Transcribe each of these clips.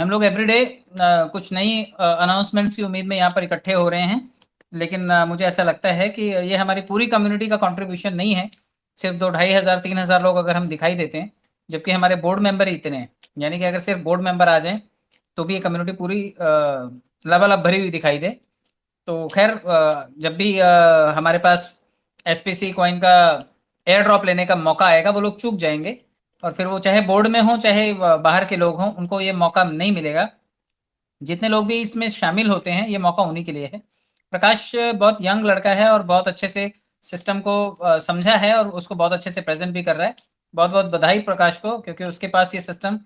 हम लोग एवरीडे कुछ नई अनाउंसमेंट्स की उम्मीद में यहाँ पर इकट्ठे हो रहे हैं। लेकिन मुझे ऐसा लगता है कि ये हमारी पूरी कम्युनिटी का कंट्रीब्यूशन नहीं है। सिर्फ 2-2,500-3,000 लोग अगर हम दिखाई देते हैं, जबकि हमारे बोर्ड मेंबर ही इतने हैं। यानी कि अगर सिर्फ बोर्ड मेंबर आ जाएं तो भी ये कम्युनिटी पूरी लबालब भरी हुई दिखाई दे। तो खैर, जब भी हमारे पास एसपीसी कॉइन का एयर ड्रॉप लेने का मौका आएगा, वो लोग चूक जाएंगे। और फिर वो चाहे बोर्ड में हो चाहे बाहर के लोग हों, उनको ये मौका नहीं मिलेगा। जितने लोग भी इसमें शामिल होते हैं, ये मौका उन्हीं के लिए है। प्रकाश बहुत यंग लड़का है और बहुत अच्छे से सिस्टम को समझा है और उसको बहुत अच्छे से प्रेजेंट भी कर रहा है। बहुत बहुत बधाई प्रकाश को, क्योंकि उसके पास ये सिस्टम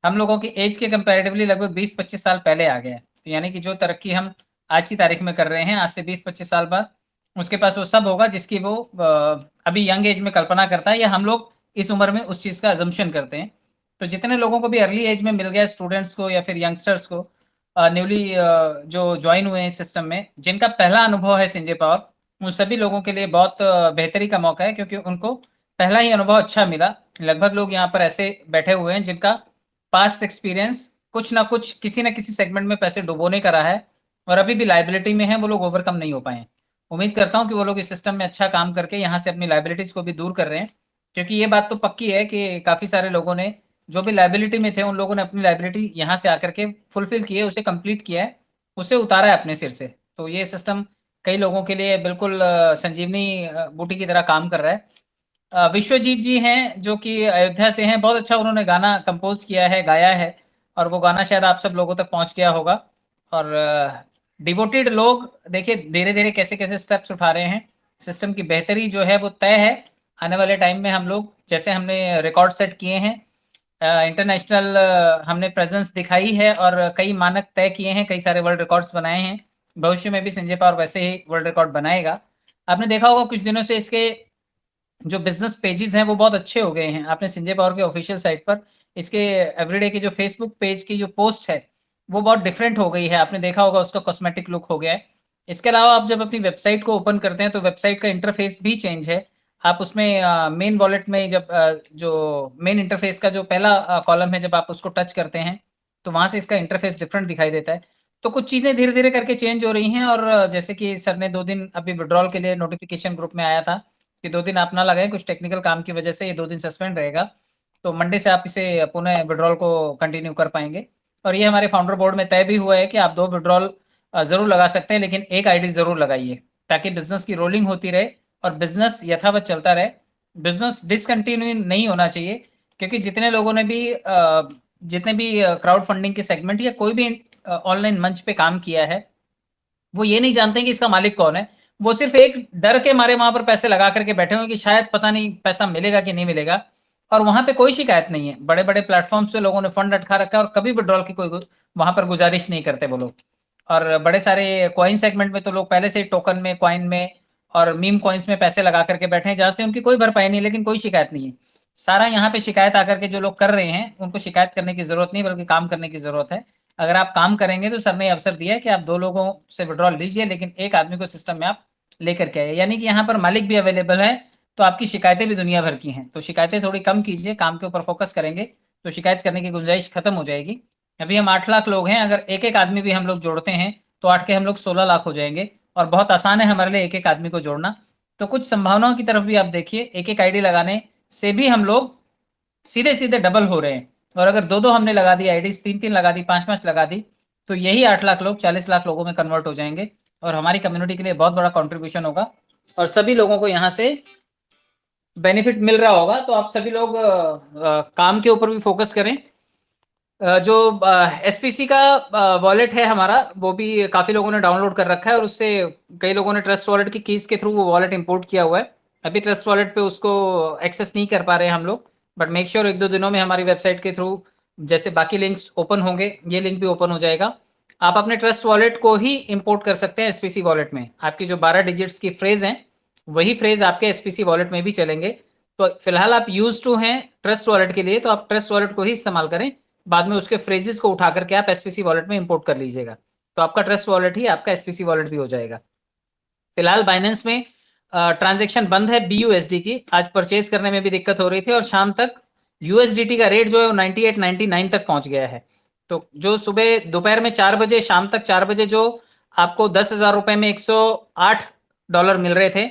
हम लोगों की एज के कंपैरेटिवली लगभग 20-25 साल पहले आ गया है। तो यानी कि जो तरक्की हम आज की तारीख में कर रहे हैं, आज से 20-25 साल बाद उसके पास वो सब होगा जिसकी वो अभी यंग एज में कल्पना करता है, या हम लोग इस उम्र में उस चीज़ का अजम्पशन करते हैं। तो जितने लोगों को भी अर्ली एज में मिल गया, स्टूडेंट्स को या फिर यंगस्टर्स को न्यूली जो ज्वाइन हुए हैं इस सिस्टम में, जिनका पहला अनुभव है संजय पावर, उन सभी लोगों के लिए बहुत बेहतरी का मौका है, क्योंकि उनको पहला ही अनुभव अच्छा मिला। लगभग लोग यहाँ पर ऐसे बैठे हुए हैं जिनका पास्ट एक्सपीरियंस कुछ ना कुछ किसी ना किसी सेगमेंट में पैसे डुबोने का रहा है, और अभी भी लाइबिलिटी में है, वो लोग ओवरकम नहीं हो पाए हैं। उम्मीद करता हूँ कि वो लोग इस सिस्टम में अच्छा काम करके यहाँ से अपनी लाइबिलिटीज को भी दूर कर रहे हैं। क्योंकि ये बात तो पक्की है कि काफी सारे लोगों ने, जो भी लाइबिलिटी में थे, उन लोगों ने अपनी लाइबिलिटी यहाँ से आकर के फुलफिल की है, उसे कंप्लीट किया है, उसे उतारा है अपने सिर से। तो ये सिस्टम कई लोगों के लिए बिल्कुल संजीवनी बूटी की तरह काम कर रहा है। विश्वजीत जी हैं जो कि अयोध्या से हैं, बहुत अच्छा उन्होंने गाना कंपोज किया है, गाया है, और वो गाना शायद आप सब लोगों तक पहुंच गया होगा। और डिवोटेड लोग देखिए धीरे धीरे कैसे कैसे स्टेप्स उठा रहे हैं। सिस्टम की बेहतरी जो है वो तय है। आने वाले टाइम में हम लोग, जैसे हमने रिकॉर्ड सेट किए हैं, इंटरनेशनल हमने प्रेजेंस दिखाई है और कई मानक तय किए हैं, कई सारे वर्ल्ड रिकॉर्ड्स बनाए हैं। भविष्य में भी संजय पावर वैसे ही वर्ल्ड रिकॉर्ड बनाएगा। आपने देखा होगा कुछ दिनों से इसके जो बिजनेस पेजेस हैं वो बहुत अच्छे हो गए हैं। आपने संजय पावर के ऑफिशियल साइट पर इसके एवरीडे की जो फेसबुक पेज की जो पोस्ट है, वो बहुत डिफरेंट हो गई है। आपने देखा होगा उसका कॉस्मेटिक लुक हो गया है। इसके अलावा आप जब अपनी वेबसाइट को ओपन करते हैं तो वेबसाइट का इंटरफेस भी चेंज है। आप उसमें मेन वॉलेट में जब जो मेन इंटरफेस का जो पहला कॉलम है, जब आप उसको टच करते हैं तो वहां से इसका इंटरफेस डिफरेंट दिखाई देता है। तो कुछ चीजें धीरे धीरे करके चेंज हो रही हैं। और जैसे कि सर ने 2 दिन अभी विड्रॉल के लिए नोटिफिकेशन ग्रुप में आया था कि 2 दिन आप ना लगाए, कुछ टेक्निकल काम की वजह से ये 2 दिन सस्पेंड रहेगा। तो मंडे से आप इसे पुनः विड्रॉल को कंटिन्यू कर पाएंगे। और ये हमारे फाउंडर बोर्ड में तय भी हुआ है कि आप 2 विड्रॉल जरूर लगा सकते हैं, लेकिन एक आईडी जरूर लगाइए, ताकि बिजनेस की रोलिंग होती रहे और बिजनेस यथावत चलता रहे। बिजनेस डिसकंटिन्यू नहीं होना चाहिए। क्योंकि जितने लोगों ने भी जितने भी क्राउड फंडिंग के सेगमेंट या कोई भी ऑनलाइन मंच पे काम किया है, वो ये नहीं जानते कि इसका मालिक कौन है। वो सिर्फ एक डर के मारे वहां पर पैसे लगा करके बैठे हुए कि शायद पता नहीं पैसा मिलेगा कि नहीं मिलेगा। और वहां पे कोई शिकायत नहीं है। बड़े बड़े प्लेटफॉर्म्स पे लोगों ने फंड अटका रखा है और कभी विड्रॉल की कोई वहां पर गुजारिश नहीं करते वो लोग। और बड़े सारे कॉइन सेगमेंट में तो लोग पहले से ही टोकन में, कॉइन में और मीम कॉइन्स में पैसे लगा करके बैठे हैं, जहां से उनकी कोई भरपाई नहीं, लेकिन कोई शिकायत नहीं है। सारा यहाँ पे शिकायत आकर के जो लोग कर रहे हैं, उनको शिकायत करने की जरूरत नहीं, बल्कि काम करने की जरूरत है। अगर आप काम करेंगे तो सर ने अवसर दिया है कि आप 2 लोगों से विड्रॉल लीजिए, लेकिन एक आदमी को सिस्टम में आप लेकर के आइए। यानी कि यहाँ पर मालिक भी अवेलेबल है, तो आपकी शिकायतें भी दुनिया भर की हैं। तो शिकायतें थोड़ी कम कीजिए, काम के ऊपर फोकस करेंगे तो शिकायत करने की गुंजाइश खत्म हो जाएगी। अभी हम 8 लाख लोग हैं, अगर एक एक आदमी भी हम लोग जोड़ते हैं तो 8 के हम लोग 16 लाख हो जाएंगे। और बहुत आसान है हमारे लिए एक एक आदमी को जोड़ना। तो कुछ संभावनाओं की तरफ भी आप देखिए, एक एक आईडी लगाने से भी हम लोग सीधे सीधे डबल हो रहे हैं। और अगर 2-2 हमने लगा दी आईडीज, 3-3 लगा दी, 5-5 लगा दी, तो यही 8 लाख लोग 40 लाख लोगों में कन्वर्ट हो जाएंगे। और हमारी कम्युनिटी के लिए बहुत बड़ा कंट्रीब्यूशन होगा और सभी लोगों को यहाँ से बेनिफिट मिल रहा होगा। तो आप सभी लोग काम के ऊपर भी फोकस करें। जो एसपीसी का वॉलेट है हमारा, वो भी काफ़ी लोगों ने डाउनलोड कर रखा है, और उससे कई लोगों ने ट्रस्ट वॉलेट की कीज के थ्रू वो वॉलेट इंपोर्ट किया हुआ है। अभी ट्रस्ट वॉलेट पे उसको एक्सेस नहीं कर पा रहे हैं हम लोग, बट मेक श्योर 1-2 दिनों में हमारी वेबसाइट के थ्रू जैसे बाकी लिंक्स ओपन होंगे, ये लिंक भी ओपन हो जाएगा। आप अपने ट्रस्ट वॉलेट को ही इंपोर्ट कर सकते हैं एसपीसी वॉलेट में। आपकी जो 12 डिजिट्स की फ्रेज हैं, वही फ्रेज आपके एसपीसी वॉलेट में भी चलेंगे। तो फिलहाल आप यूज टू हैं ट्रस्ट वॉलेट के लिए, तो आप ट्रस्ट वॉलेट को ही इस्तेमाल करें। बाद में उसके फ्रेजेस को उठा करके आप एसपीसी वॉलेट में इंपोर्ट कर लीजिएगा, तो आपका ट्रस्ट वॉलेट ही आपका एसपीसी वॉलेट भी हो जाएगा। फिलहाल बाइनेंस में ट्रांजेक्शन बंद है बीयूएसडी की। आज परचेज करने में भी दिक्कत हो रही थी, और शाम तक यूएसडीटी का रेट जो है वो 98-99 तक पहुंच गया है। तो जो सुबह दोपहर में 4 बजे शाम तक 4 बजे जो आपको 10,000 रुपए में $108 मिल रहे थे,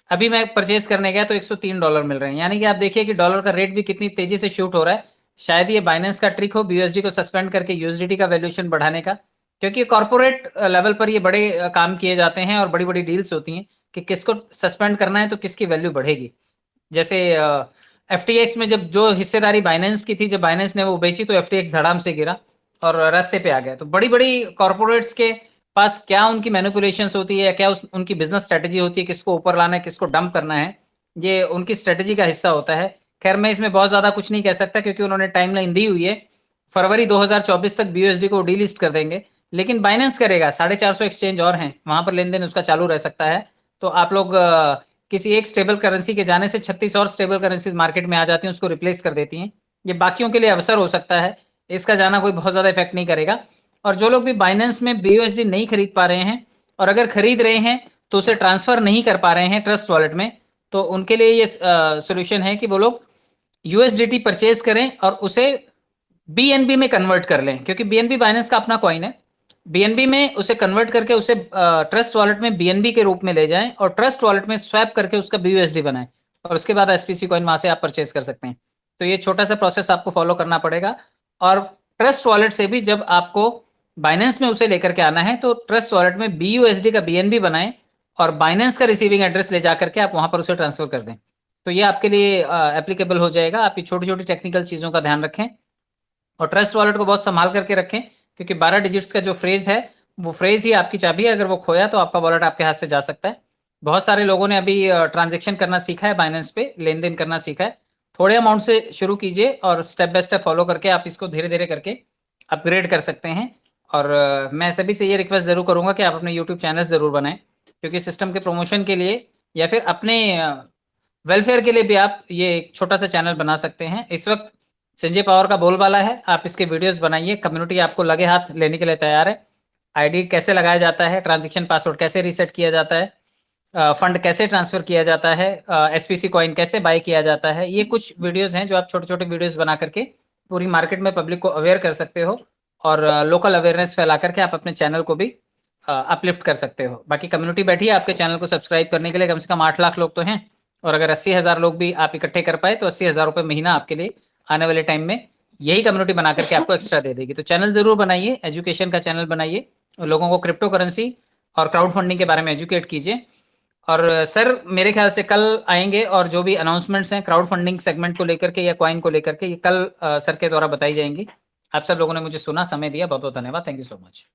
अभी मैं परचेज करने गया तो $103 मिल रहे हैं। यानी कि आप देखिए कि डॉलर का रेट भी कितनी तेजी से शूट हो रहा है। शायद ये बाइनेंस का ट्रिक हो बीयूएसडी को सस्पेंड करके यूएसडीटी का वैल्यूएशन बढ़ाने का, क्योंकि कॉर्पोरेट लेवल पर ये बड़े काम किए जाते हैं और बड़ी बड़ी डील्स होती हैं कि किसको सस्पेंड करना है तो किसकी वैल्यू बढ़ेगी। जैसे एफटीएक्स में जब जो हिस्सेदारी बाइनेंस की थी, जब बाइनेंस ने वो बेची तो एफटीएक्स धड़ाम से गिरा और रास्ते पे आ गया। तो बड़ी बड़ी कॉर्पोरेट्स के पास क्या उनकी मैनिपुलेशंस होती है, क्या उनकी बिजनेस स्ट्रेटेजी होती है, किसको ऊपर लाना है किसको डंप करना है, ये उनकी स्ट्रेटेजी का हिस्सा होता है। खैर मैं इसमें बहुत ज्यादा कुछ नहीं कह सकता क्योंकि उन्होंने टाइमलाइन दी हुई है, फरवरी 2024 तक बीयूएसडी को डीलिस्ट कर देंगे। लेकिन बाइनेंस करेगा, 450 एक्सचेंज और हैं वहां पर लेन देन उसका चालू रह सकता है। तो आप लोग किसी एक स्टेबल करेंसी के जाने से 36 और स्टेबल करेंसीज मार्केट में आ जाती हैं, उसको रिप्लेस कर देती हैं। ये बाकियों के लिए अवसर हो सकता है, इसका जाना कोई बहुत ज्यादा इफेक्ट नहीं करेगा। और जो लोग भी बाइनेंस में बीयूएसडी नहीं खरीद पा रहे हैं और अगर खरीद रहे हैं तो उसे ट्रांसफर नहीं कर पा रहे हैं ट्रस्ट वॉलेट में, तो उनके लिए ये सोल्यूशन है कि वो लोग यूएसडीटी परचेज करें और उसे बीएनबी में कन्वर्ट कर लें, क्योंकि बीएनबी बाइनेंस का अपना कॉइन है। बीएनबी में उसे कन्वर्ट करके उसे ट्रस्ट वॉलेट में बीएनबी के रूप में ले जाएं और ट्रस्ट वॉलेट में स्वैप करके उसका बीयूएसडी बनाएं और उसके बाद एसपीसी कॉइन वहां से आप परचेज कर सकते हैं। तो ये छोटा सा प्रोसेस आपको फॉलो करना पड़ेगा। और ट्रस्ट वॉलेट से भी जब आपको बाइनेंस में उसे लेकर के आना है तो ट्रस्ट वॉलेट में बीयूएसडी का बीएनबी बनाएं और बाइनेंस का रिसीविंग एड्रेस ले जाकर के आप वहां पर उसे ट्रांसफर कर दें। तो ये आपके लिए एप्लीकेबल हो जाएगा। आप ये छोटी छोटी टेक्निकल चीजों का ध्यान रखें और ट्रस्ट वॉलेट को बहुत संभाल करके रखें, क्योंकि 12 डिजिट्स का जो फ्रेज है वो फ्रेज ही आपकी चाबी है। अगर वो खोया तो आपका वॉलेट आपके हाथ से जा सकता है। बहुत सारे लोगों ने अभी ट्रांजेक्शन करना सीखा है, बाइनेंस पे लेन देन करना सीखा है। थोड़े अमाउंट से शुरू कीजिए और स्टेप बाय स्टेप फॉलो करके आप इसको धीरे धीरे करके अपग्रेड कर सकते हैं। और मैं सभी से ये रिक्वेस्ट जरूर करूंगा कि आप अपने यूट्यूब चैनल जरूर बनाएं, क्योंकि सिस्टम के प्रमोशन के लिए या फिर अपने वेलफेयर के लिए भी आप ये एक छोटा सा चैनल बना सकते हैं। इस वक्त संजय पवार का बोलबाला है, आप इसके वीडियोस बनाइए, कम्युनिटी आपको लगे हाथ लेने के लिए तैयार है। आईडी कैसे लगाया जाता है, ट्रांजैक्शन पासवर्ड कैसे रीसेट किया जाता है, फंड कैसे ट्रांसफर किया जाता है, एसपीसी कॉइन कैसे बाय किया जाता है, ये कुछ वीडियोस हैं जो आप छोटे छोटे वीडियोस बना करके पूरी मार्केट में पब्लिक को अवेयर कर सकते हो और लोकल अवेयरनेस फैला करके आप अपने चैनल को भी अपलिफ्ट कर सकते हो। बाकी कम्युनिटी बैठी है आपके चैनल को सब्सक्राइब करने के लिए, कम से कम 8 लाख लोग तो हैं। और अगर 80,000 लोग भी आप इकट्ठे कर पाए तो 80,000 रुपये महीना आपके लिए आने वाले टाइम में यही कम्युनिटी बना करके आपको एक्स्ट्रा दे देगी। तो चैनल जरूर बनाइए, एजुकेशन का चैनल बनाइए, लोगों को क्रिप्टो करेंसी और क्राउड फंडिंग के बारे में एजुकेट कीजिए। और सर मेरे ख्याल से कल आएंगे और जो भी अनाउंसमेंट्स हैं क्राउड फंडिंग सेगमेंट को लेकर के या कॉइन को लेकर के, ये कल सर के द्वारा बताई जाएंगी। आप सब लोगों ने मुझे सुना, समय दिया, बहुत बहुत धन्यवाद। Thank you so much.